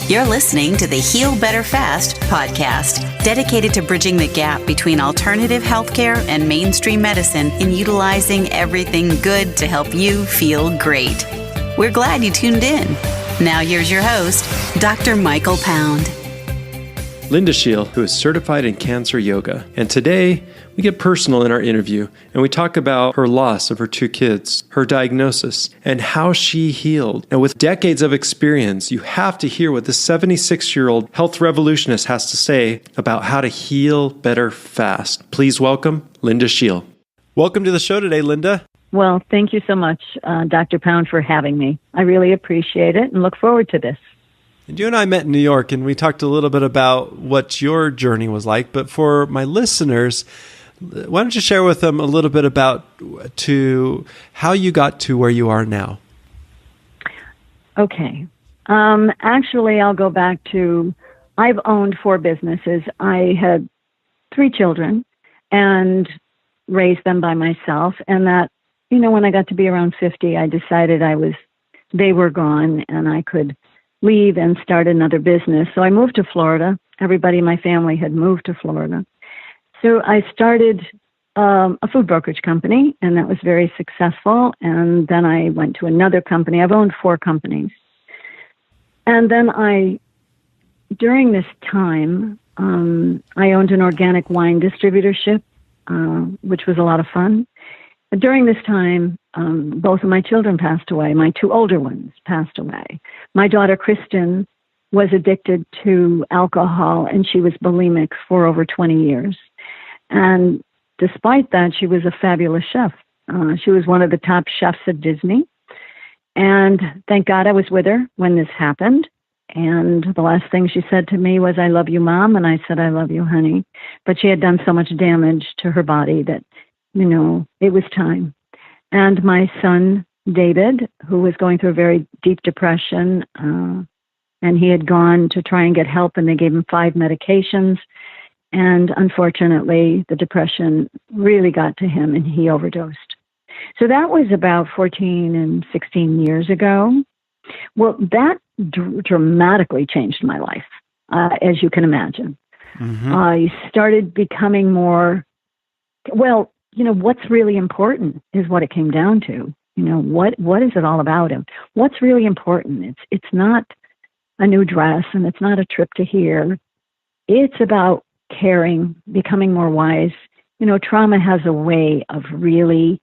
You're listening to the Heal Better Fast podcast, dedicated to bridging the gap between alternative healthcare and mainstream medicine in utilizing everything good to help you feel great. We're glad you tuned in. Now here's your host, Dr. Michael Pound. Linda Scheele, who is certified in cancer yoga. And today, we get personal in our interview, and we talk about her loss of her 2 kids, her diagnosis, and how she healed. And with decades of experience, you have to hear what this 76-year-old health revolutionist has to say about how to heal better fast. Please welcome Linda Scheele. Welcome to the show today, Linda. Well, thank you so much, Dr. Pound, for having me. I really appreciate it and look forward to this. And you and I met in New York, and we talked a little bit about what your journey was like. But for my listeners, why don't you share with them a little bit about how you got to where you are now? Okay. Actually, I'll go back to, I've owned 4 businesses. I had 3 children and raised them by myself. And that, when I got to be around 50, I decided they were gone and I could leave and start another business. So I moved to Florida. Everybody in my family had moved to Florida. So I started a food brokerage company, and that was very successful. And then I went to another company. I've owned 4 companies. And then during this time, I owned an organic wine distributorship, which was a lot of fun. But during this time, both of my children passed away. My 2 older ones passed away. My daughter, Kristen, was addicted to alcohol, and she was bulimic for over 20 years. And despite that, she was a fabulous chef. She was one of the top chefs at Disney. And thank God I was with her when this happened. And the last thing she said to me was, "I love you, Mom." And I said, "I love you, honey." But she had done so much damage to her body that, it was time. And my son, David, who was going through a very deep depression, and he had gone to try and get help, and they gave him 5 medications. And unfortunately, the depression really got to him, and he overdosed. So that was about 14 and 16 years ago. Well, that dramatically changed my life, as you can imagine. Mm-hmm. I started becoming more, what's really important is what it came down to. What is it all about? And what's really important? It's not a new dress, and it's not a trip to here. It's about caring, becoming more wise. Trauma has a way of really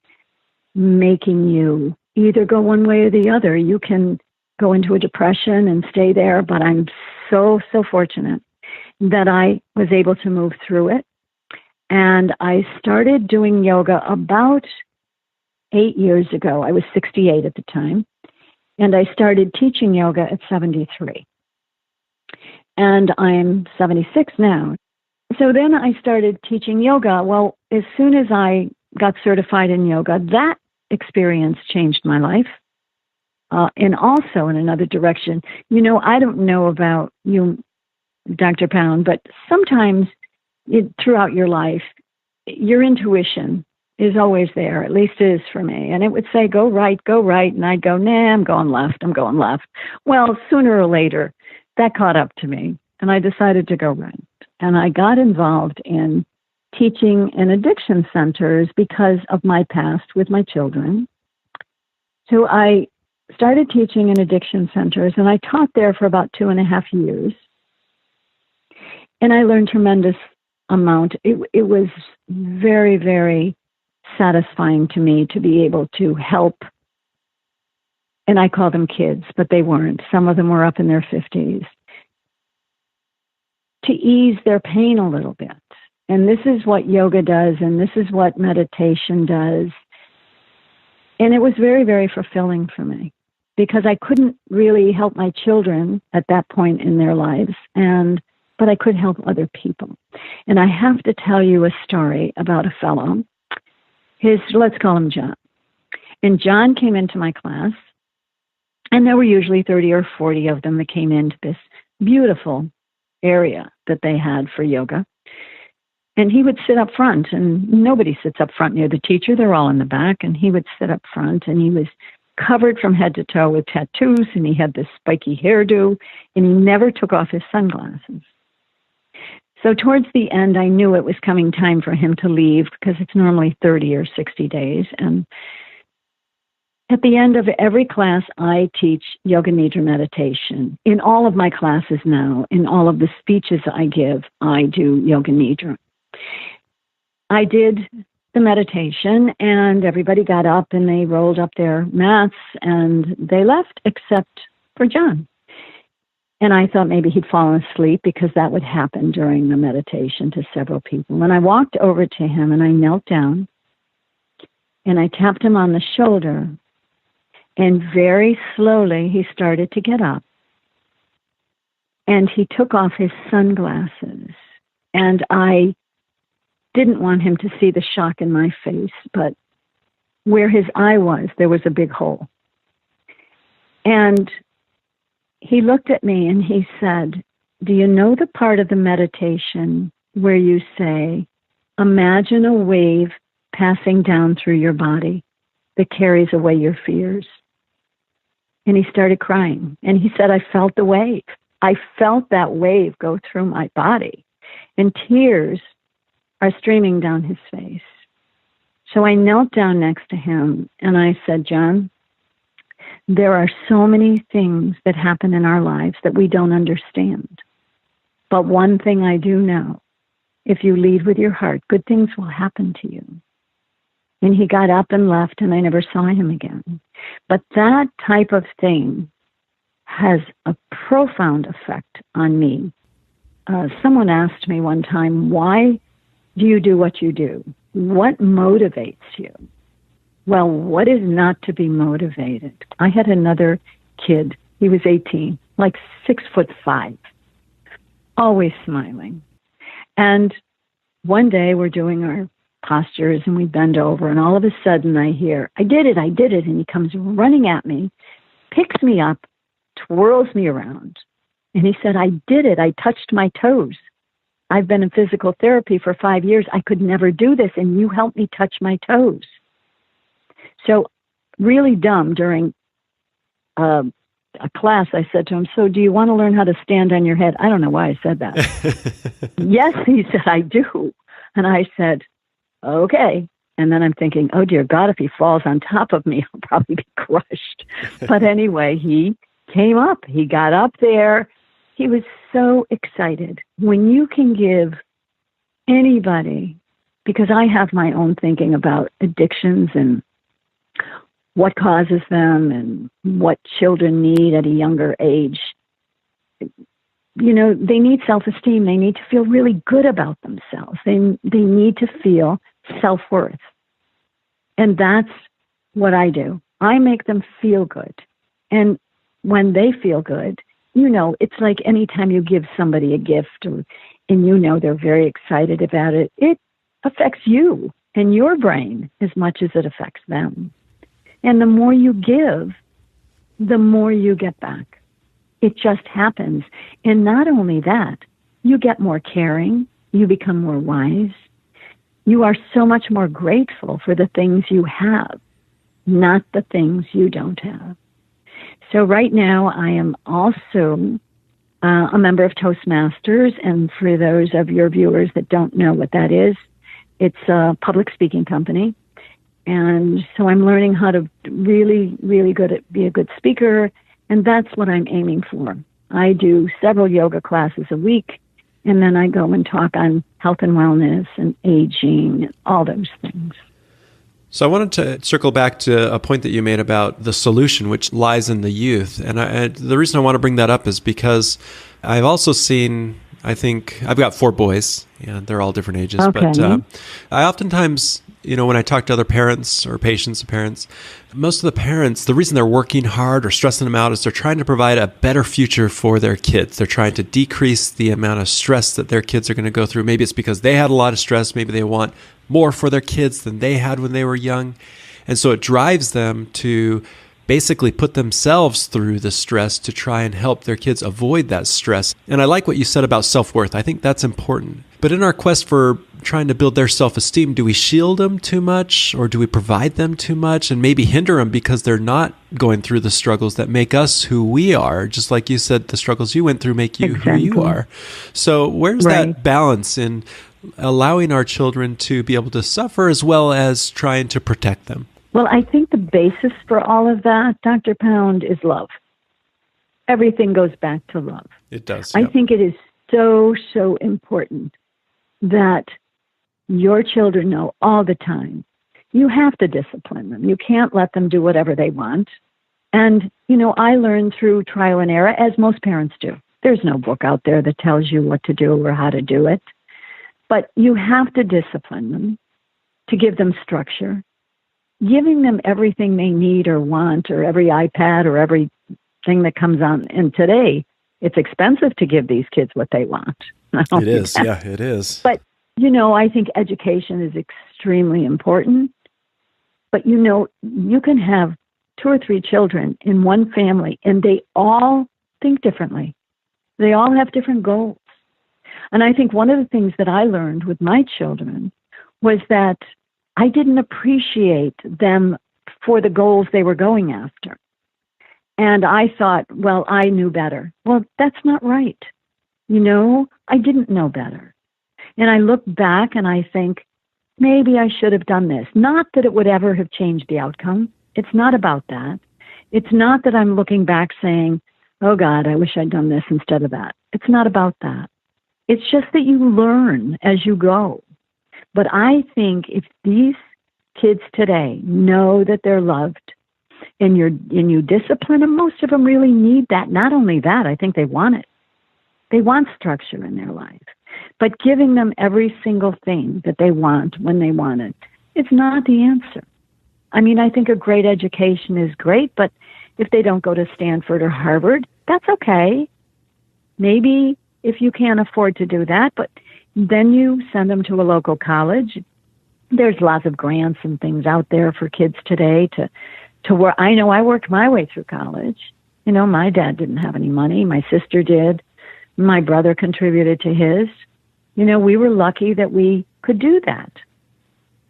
making you either go one way or the other. You can go into a depression and stay there, but I'm so fortunate that I was able to move through it. And I started doing yoga about 8 years ago. I was 68 at the time. And I started teaching yoga at 73. And I'm 76 now. So then I started teaching yoga. Well, as soon as I got certified in yoga, that experience changed my life. And also in another direction, I don't know about you, Dr. Pound, but sometimes throughout your life, your intuition is always there. At least it is for me. And it would say, go right. And I'd go, nah, I'm going left. Well, sooner or later, that caught up to me. And I decided to go right. And I got involved in teaching in addiction centers because of my past with my children. So I started teaching in addiction centers, and I taught there for about 2.5 years. And I learned tremendous amount. It was very, very satisfying to me to be able to help. And I call them kids, but they weren't. Some of them were up in their 50s. To ease their pain a little bit. And this is what yoga does, and this is what meditation does. And it was very, very fulfilling for me because I couldn't really help my children at that point in their lives, but I could help other people. And I have to tell you a story about a fellow. Let's call him John. And John came into my class, and there were usually 30 or 40 of them that came into this beautiful area that they had for yoga. And he would sit up front, and nobody sits up front near the teacher. They're all in the back, and he would sit up front, and he was covered from head to toe with tattoos, and he had this spiky hairdo, and he never took off his sunglasses. So towards the end, I knew it was coming time for him to leave because it's normally 30 or 60 days. And at the end of every class, I teach Yoga Nidra meditation. In all of my classes now, in all of the speeches I give, I do Yoga Nidra. I did the meditation, and everybody got up and they rolled up their mats and they left, except for John. And I thought maybe he'd fallen asleep because that would happen during the meditation to several people. And I walked over to him and I knelt down and I tapped him on the shoulder. And very slowly he started to get up. And he took off his sunglasses. And I didn't want him to see the shock in my face, but where his eye was, there was a big hole. And he looked at me and he said, "Do you know the part of the meditation where you say, imagine a wave passing down through your body that carries away your fears?" And he started crying. And he said, "I felt the wave. I felt that wave go through my body." And tears are streaming down his face. So I knelt down next to him and I said, "John, there are so many things that happen in our lives that we don't understand. But one thing I do know, if you lead with your heart, good things will happen to you." And he got up and left, and I never saw him again. But that type of thing has a profound effect on me. Someone asked me one time, "Why do you do what you do? What motivates you?" Well, what is not to be motivated? I had another kid. He was 18, like 6'5", always smiling. And one day we're doing our postures and we bend over, and all of a sudden I hear, I did it. And he comes running at me, picks me up, twirls me around. And he said, "I did it. I touched my toes. I've been in physical therapy for 5 years. I could never do this, and you helped me touch my toes." So really dumb, during a class, I said to him, "So do you want to learn how to stand on your head?" I don't know why I said that. "Yes," he said, "I do." And I said, "Okay." And then I'm thinking, oh, dear God, if he falls on top of me, I'll probably be crushed. But anyway, he came up. He got up there. He was so excited. When you can give anybody, because I have my own thinking about addictions and what causes them and what children need at a younger age. You know, they need self-esteem. They need to feel really good about themselves. They need to feel self-worth. And that's what I do. I make them feel good. And when they feel good, you know, it's like anytime you give somebody a gift and you know they're very excited about it, it affects you and your brain as much as it affects them. And the more you give, the more you get back. It just happens. And not only that, you get more caring, you become more wise, you are so much more grateful for the things you have, not the things you don't have. So right now I am also a member of Toastmasters, and for those of your viewers that don't know what that is, it's a public speaking company. And so I'm learning how to really, really be a good speaker, and that's what I'm aiming for. I do several yoga classes a week, and then I go and talk on health and wellness and aging and all those things. So I wanted to circle back to a point that you made about the solution, which lies in the youth. And the reason I want to bring that up is because I've also seen, I think, I've got 4 boys, and they're all different ages. Okay. But I oftentimes, you know, when I talk to other parents or patients of parents, most of the parents, the reason they're working hard or stressing them out is they're trying to provide a better future for their kids. They're trying to decrease the amount of stress that their kids are going to go through. Maybe it's because they had a lot of stress. Maybe they want more for their kids than they had when they were young. And so it drives them to basically put themselves through the stress to try and help their kids avoid that stress. And I like what you said about self-worth. I think that's important. But in our quest for trying to build their self-esteem, do we shield them too much, or do we provide them too much and maybe hinder them because they're not going through the struggles that make us who we are? Just like you said, the struggles you went through make you who you are. So where's that balance in allowing our children to be able to suffer as well as trying to protect them? Well, I think the basis for all of that, Dr. Pound, is love. Everything goes back to love. It does. I think it is so important that your children know all the time. You have to discipline them. You can't let them do whatever they want. And, I learned through trial and error, as most parents do. There's no book out there that tells you what to do or how to do it. But you have to discipline them to give them structure. Giving them everything they need or want, or every iPad or everything that comes on. And today, it's expensive to give these kids what they want. It is. Yeah, it is. But, I think education is extremely important. But, you can have 2 or 3 children in one family, and they all think differently. They all have different goals. And I think one of the things that I learned with my children was that I didn't appreciate them for the goals they were going after. And I thought, well, I knew better. Well, that's not right. I didn't know better. And I look back and I think, maybe I should have done this. Not that it would ever have changed the outcome. It's not about that. It's not that I'm looking back saying, oh God, I wish I'd done this instead of that. It's not about that. It's just that you learn as you go. But I think if these kids today know that they're loved and you discipline them, most of them really need that. Not only that, I think they want it. They want structure in their life. But giving them every single thing that they want when they want it, it's not the answer. I mean, I think a great education is great, but if they don't go to Stanford or Harvard, that's okay. Maybe if you can't afford to do that, but then you send them to a local college. There's lots of grants and things out there for kids today to work. I know I worked my way through college. My dad didn't have any money. My sister did. My brother contributed to his. We were lucky that we could do that.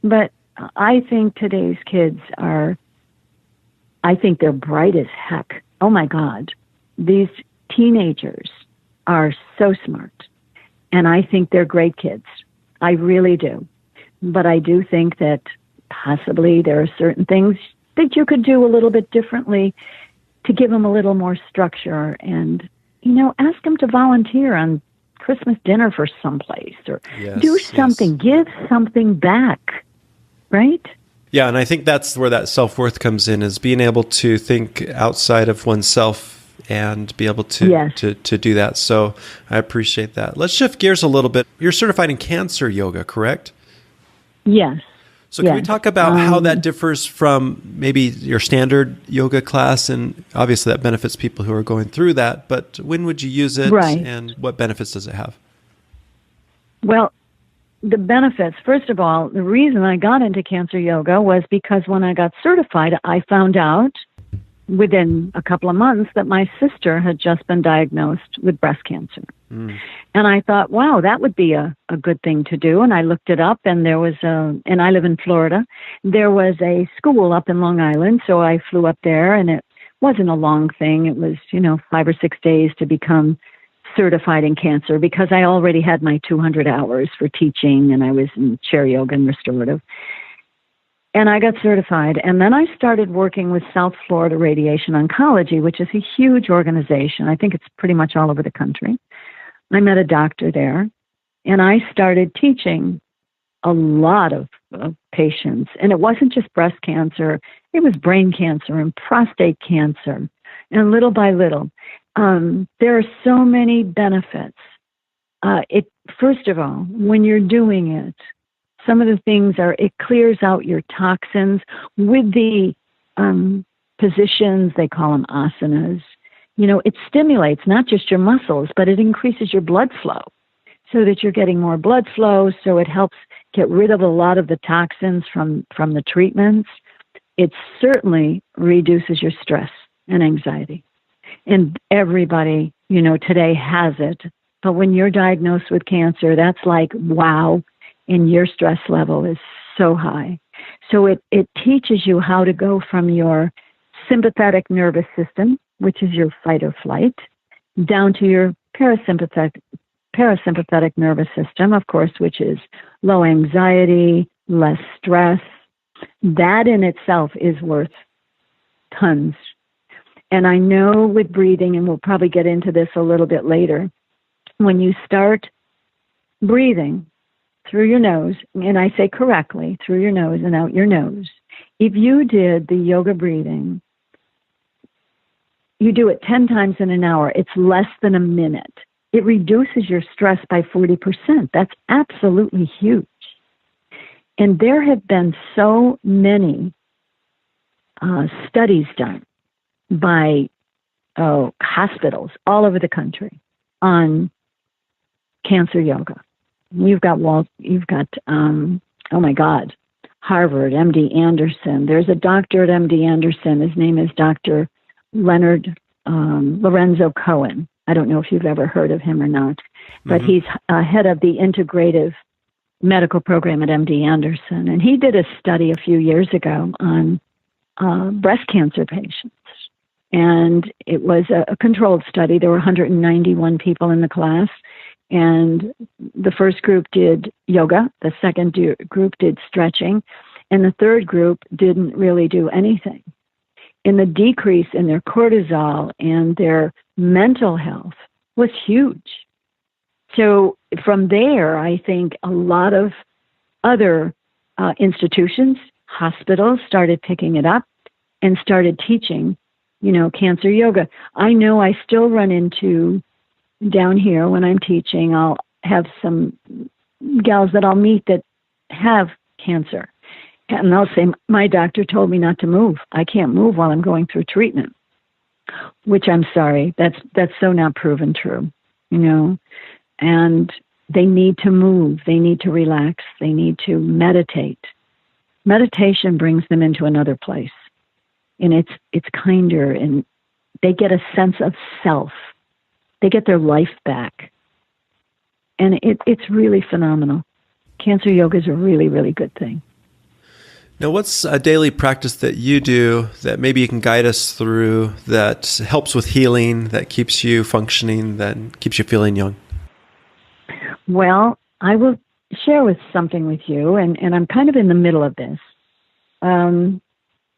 But I think today's kids I think they're bright as heck. Oh my God. These teenagers are so smart. And I think they're great kids. I really do. But I do think that possibly there are certain things that you could do a little bit differently to give them a little more structure and, ask them to volunteer on Christmas dinner for someplace or do something, give something back, right? Yeah, and I think that's where that self-worth comes in, is being able to think outside of oneself and be able to do that. So I appreciate that. Let's shift gears a little bit. You're certified in cancer yoga, correct? Yes. So can we talk about how that differs from maybe your standard yoga class? And obviously that benefits people who are going through that, but when would you use it and what benefits does it have? Well, the benefits, first of all, the reason I got into cancer yoga was because when I got certified, I found out within a couple of months that my sister had just been diagnosed with breast cancer. And I thought, wow, that would be a good thing to do. And I looked it up, and there was and I live in Florida, there was a school up in Long Island. So I flew up there, and it wasn't a long thing. It was, 5 or 6 days to become certified in cancer because I already had my 200 hours for teaching, and I was in chair yoga and restorative. And I got certified. And then I started working with South Florida Radiation Oncology, which is a huge organization. I think it's pretty much all over the country. I met a doctor there, and I started teaching a lot of patients. And it wasn't just breast cancer. It was brain cancer and prostate cancer. And little by little, there are so many benefits. First of all, when you're doing it, some of the things are, it clears out your toxins with the positions, they call them asanas. It stimulates not just your muscles, but it increases your blood flow so that you're getting more blood flow. So it helps get rid of a lot of the toxins from the treatments. It certainly reduces your stress and anxiety. And everybody, today has it. But when you're diagnosed with cancer, that's like, wow. and your stress level is so high. So it teaches you how to go from your sympathetic nervous system, which is your fight or flight, down to your parasympathetic nervous system, of course, which is low anxiety, less stress. That in itself is worth tons. And I know with breathing, and we'll probably get into this a little bit later, when you start breathing through your nose, and I say correctly, through your nose and out your nose, if you did the yoga breathing, you do it 10 times in an hour, it's less than a minute. It reduces your stress by 40%. That's absolutely huge. And there have been so many studies done by hospitals all over the country on cancer yoga. You've got Harvard, MD Anderson. There's a doctor at MD Anderson. His name is Dr. Leonard Lorenzo Cohen. I don't know if you've ever heard of him or not, but he's head of the integrative medical program at MD Anderson. And he did a study a few years ago on breast cancer patients. And it was a controlled study. There were 191 people in the class. And the first group did yoga. The second group did stretching. And the third group didn't really do anything. And the decrease in their cortisol and their mental health was huge. So from there, I think a lot of other institutions, hospitals started picking it up and started teaching, cancer yoga. I know I still run into down here when I'm teaching, I'll have some gals that I'll meet that have cancer. And they'll say, my doctor told me not to move. I can't move while I'm going through treatment, which I'm sorry. That's so not proven true, and they need to move. They need to relax. They need to meditate. Meditation brings them into another place, and it's kinder, and they get a sense of self. They get their life back, and it's really phenomenal. Cancer yoga is a really, really good thing. Now, what's a daily practice that you do that maybe you can guide us through that helps with healing, that keeps you functioning, that keeps you feeling young? Well, I will share something with you, and I'm kind of in the middle of this. And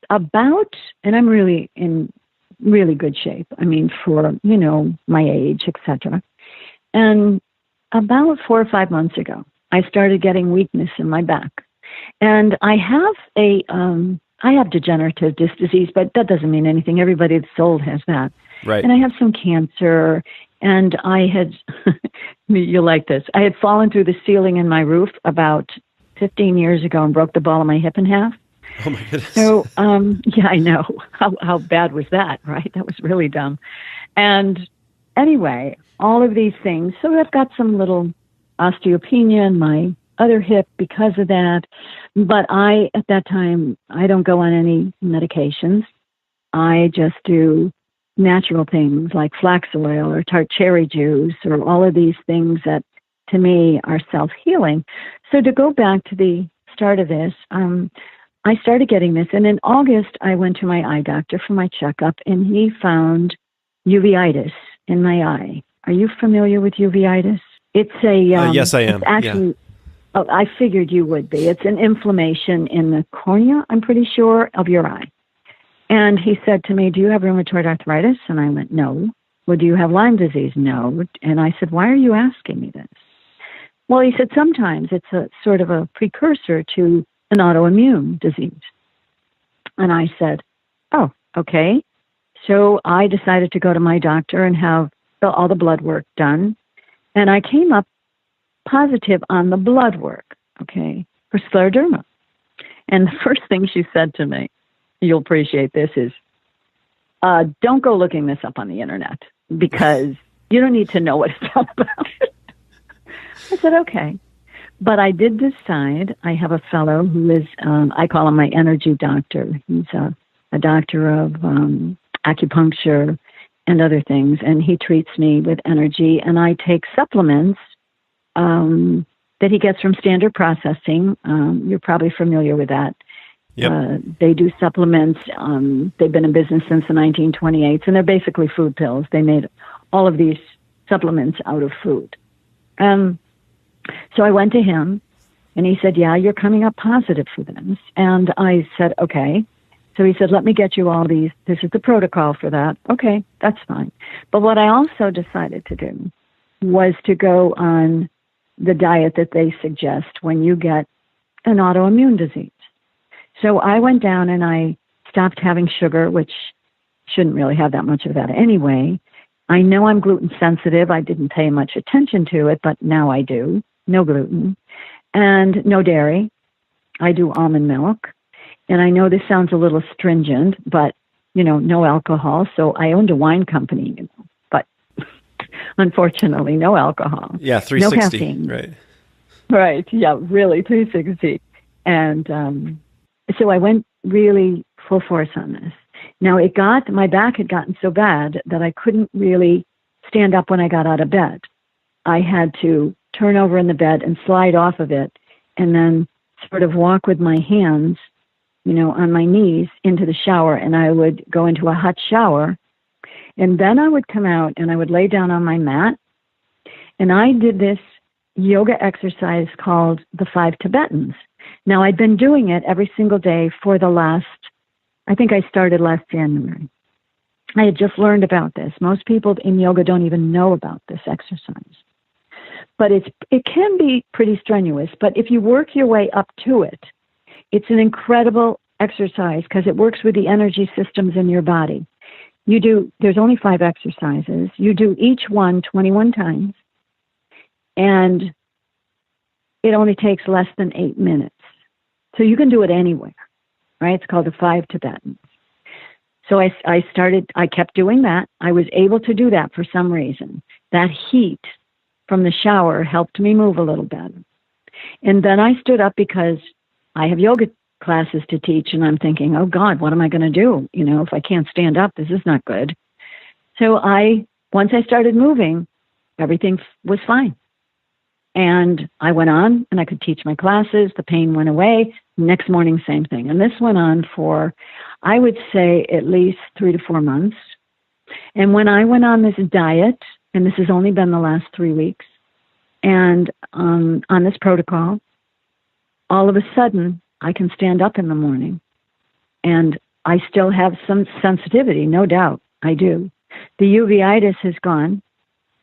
I'm really in really good shape. I mean, for, my age, etc. And about 4 or 5 months ago, I started getting weakness in my back. And I have degenerative disc disease, but that doesn't mean anything. Everybody that's old has that. Right. And I have some cancer, and I had, you'll like this, I had fallen through the ceiling in my roof about 15 years ago and broke the ball of my hip in half. Oh, my goodness. So, yeah, I know. How bad was that, right? That was really dumb. And anyway, all of these things. So I've got some little osteopenia in my other hip because of that. But at that time, I don't go on any medications. I just do natural things like flax oil or tart cherry juice or all of these things that, to me, are self-healing. So to go back to the start of this, I started getting this. And in August, I went to my eye doctor for my checkup, and he found uveitis in my eye. Are you familiar with uveitis? It's a... yes, I am. Actually, oh, I figured you would be. It's an inflammation in the cornea, I'm pretty sure, of your eye. And he said to me, do you have rheumatoid arthritis? And I went, no. Well, do you have Lyme disease? No. And I said, why are you asking me this? Well, he said, sometimes it's a sort of a precursor to an autoimmune disease. And I said, oh, okay. So I decided to go to my doctor and have all the blood work done. And I came up positive on the blood work, okay, for scleroderma. And the first thing she said to me, you'll appreciate this, is don't go looking this up on the internet because you don't need to know what it's all about. I said, okay. But I did decide, I have a fellow who is, I call him my energy doctor. He's a doctor of acupuncture and other things, and he treats me with energy, and I take supplements that he gets from Standard Processing. You're probably familiar with that. Yep. They do supplements. They've been in business since the 1928s, and they're basically food pills. They made all of these supplements out of food. So I went to him, and he said, yeah, you're coming up positive for this. And I said, okay. So he said, let me get you all these. This is the protocol for that. Okay, that's fine. But what I also decided to do was to go on the diet that they suggest when you get an autoimmune disease. So I went down and I stopped having sugar, which shouldn't really have that much of that anyway. I know I'm gluten sensitive. I didn't pay much attention to it, but now I do. No gluten and no dairy. I do almond milk. And I know this sounds a little stringent, but, no alcohol. So I owned a wine company, but unfortunately, no alcohol. Yeah, 360. No caffeine. Right. Right. Yeah, really, 360. And so I went really full force on this. Now, my back had gotten so bad that I couldn't really stand up when I got out of bed. I had to turn over in the bed and slide off of it and then sort of walk with my hands, on my knees into the shower, and I would go into a hot shower, and then I would come out and I would lay down on my mat, and I did this yoga exercise called the 5 Tibetans. Now, I'd been doing it every single day for I think I started last January. I had just learned about this. Most people in yoga don't even know about this exercise. But it can be pretty strenuous. But if you work your way up to it, it's an incredible exercise because it works with the energy systems in your body. There's only 5 exercises. You do each one 21 times, and it only takes less than 8 minutes. So you can do it anywhere, right? It's called the 5 Tibetans. So I kept doing that. I was able to do that for some reason. That heat from the shower helped me move a little bit. And then I stood up because I have yoga classes to teach, and I'm thinking, oh God, what am I going to do? If I can't stand up, this is not good. So once I started moving, everything was fine. And I went on and I could teach my classes. The pain went away. Next morning, same thing. And this went on for, I would say, at least 3 to 4 months. And when I went on this diet, and this has only been the last 3 weeks, and on this protocol, all of a sudden, I can stand up in the morning. And I still have some sensitivity, no doubt. I do. The uveitis has gone,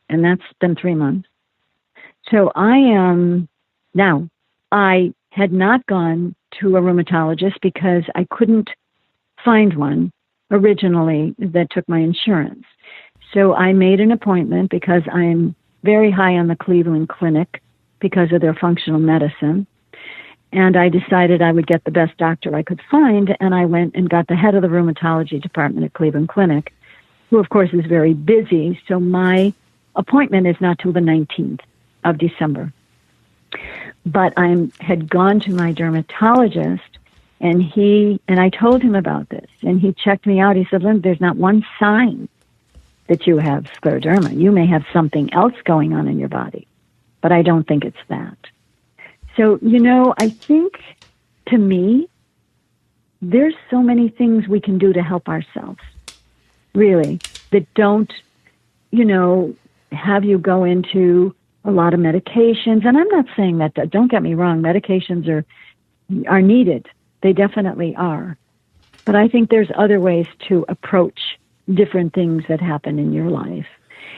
and that's been 3 months. So I had not gone to a rheumatologist because I couldn't find one originally that took my insurance. So I made an appointment because I'm very high on the Cleveland Clinic because of their functional medicine. And I decided I would get the best doctor I could find, and I went and got the head of the rheumatology department at Cleveland Clinic, who, of course, is very busy. So my appointment is not till the 19th of December. But I had gone to my dermatologist, and I told him about this, and he checked me out. He said, Lynn, there's not one sign that you have scleroderma. You may have something else going on in your body, but I don't think it's that. So, I think, to me, there's so many things we can do to help ourselves, really, that don't, have you go into a lot of medications. And I'm not saying that, don't get me wrong, medications are needed. They definitely are. But I think there's other ways to approach different things that happen in your life.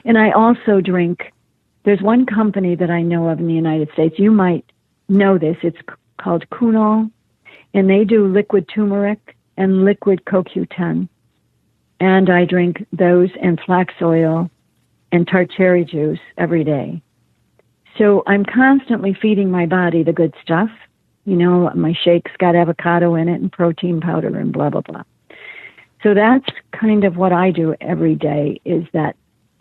And I also drink, there's one company that I know of in the United States, you might know this, it's called Kunal, and they do liquid turmeric and liquid CoQ10. And I drink those and flax oil and tart cherry juice every day. So I'm constantly feeding my body the good stuff. My shake's got avocado in it and protein powder and blah, blah, blah. So that's kind of what I do every day, is that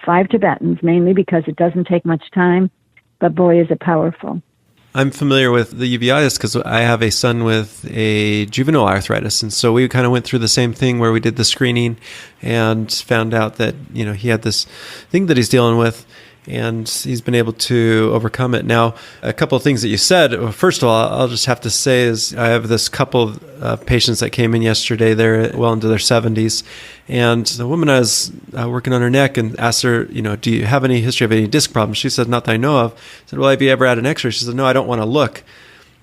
5 Tibetans, mainly because it doesn't take much time, but boy, is it powerful. I'm familiar with the uveitis because I have a son with a juvenile arthritis. And so we kind of went through the same thing where we did the screening and found out that, he had this thing that he's dealing with. and he's been able to overcome it. Now, a couple of things that you said. First of all, I'll just have to say is I have this couple of patients that came in yesterday. They're well into their 70s. And the woman I was working on her neck and asked her, do you have any history of any disc problems? She said, not that I know of. I said, well, have you ever had an x-ray? She said, no, I don't want to look.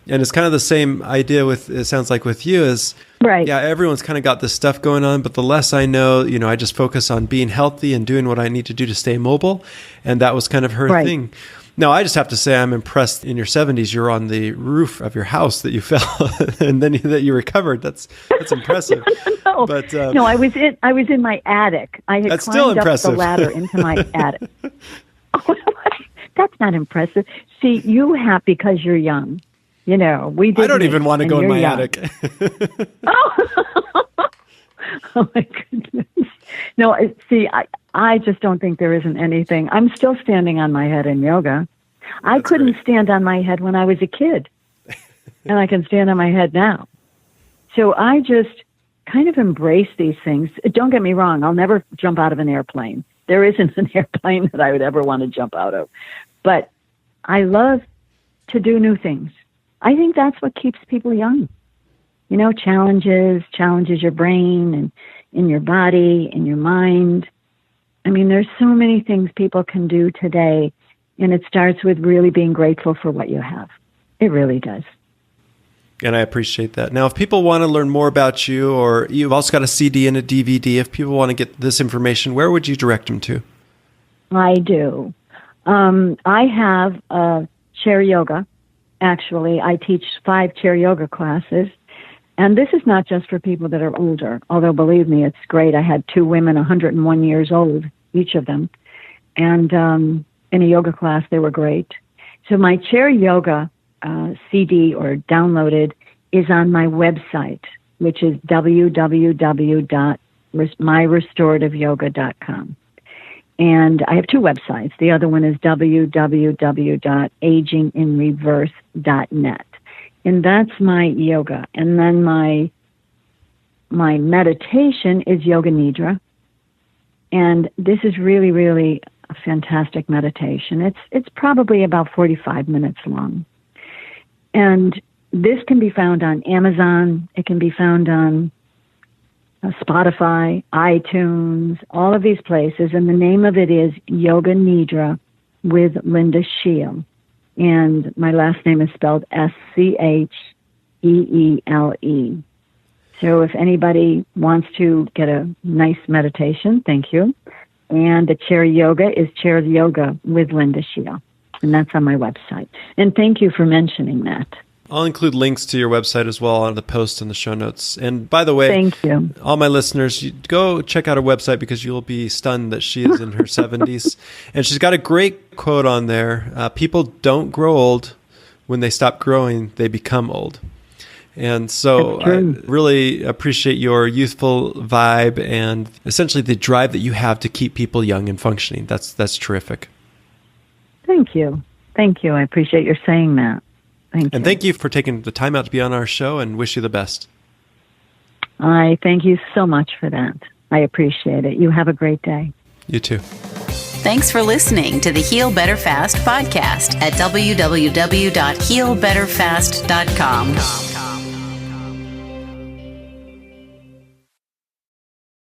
And it's kind of the same idea it sounds like with you is, right. Yeah, everyone's kind of got this stuff going on, but the less I know, I just focus on being healthy and doing what I need to do to stay mobile. And that was kind of her thing. Now, I just have to say I'm impressed in your 70s, you're on the roof of your house that you fell and then that you recovered. That's impressive. No. But, no, I was in my attic. I had climbed up the ladder into my attic. That's not impressive. See, you have because you're young. We did. I don't even want to go in my attic. Oh my goodness. No, see, I just don't think there isn't anything. I'm still standing on my head in yoga. I couldn't stand on my head when I was a kid, and I can stand on my head now. So I just kind of embrace these things. Don't get me wrong. I'll never jump out of an airplane. There isn't an airplane that I would ever want to jump out of. But I love to do new things. I think that's what keeps people young. Challenges your brain and in your body, in your mind. I mean, there's so many things people can do today, and it starts with really being grateful for what you have. It really does. And I appreciate that. Now, if people want to learn more about you, or you've also got a CD and a DVD, if people want to get this information, where would you direct them to? I do. I have chair yoga. Actually, I teach 5 chair yoga classes. And this is not just for people that are older, although believe me, it's great. I had 2 women, 101 years old, each of them. And in a yoga class, they were great. So my chair yoga CD or downloaded is on my website, which is www.myrestorativeyoga.com. And I have 2 websites. The other one is www.aginginreverse.net. And that's my yoga. And then my meditation is Yoga Nidra. And this is really, really a fantastic meditation. It's probably about 45 minutes long. And this can be found on Amazon. It can be found on Spotify, iTunes, all of these places. And the name of it is Yoga Nidra with Linda Scheele. And my last name is spelled Scheele. So if anybody wants to get a nice meditation, thank you. And the chair yoga is Chair Yoga with Linda Scheele. And that's on my website. And thank you for mentioning that. I'll include links to your website as well on the post and the show notes. And by the way, thank you. All my listeners, go check out her website because you'll be stunned that she is in her 70s. And she's got a great quote on there. People don't grow old. When they stop growing, they become old. And so I really appreciate your youthful vibe and essentially the drive that you have to keep people young and functioning. That's terrific. Thank you. Thank you. I appreciate your saying that. Thank you for taking the time out to be on our show, and wish you the best. I thank you so much for that. I appreciate it. You have a great day. You too. Thanks for listening to the Heal Better Fast podcast at www.healbetterfast.com.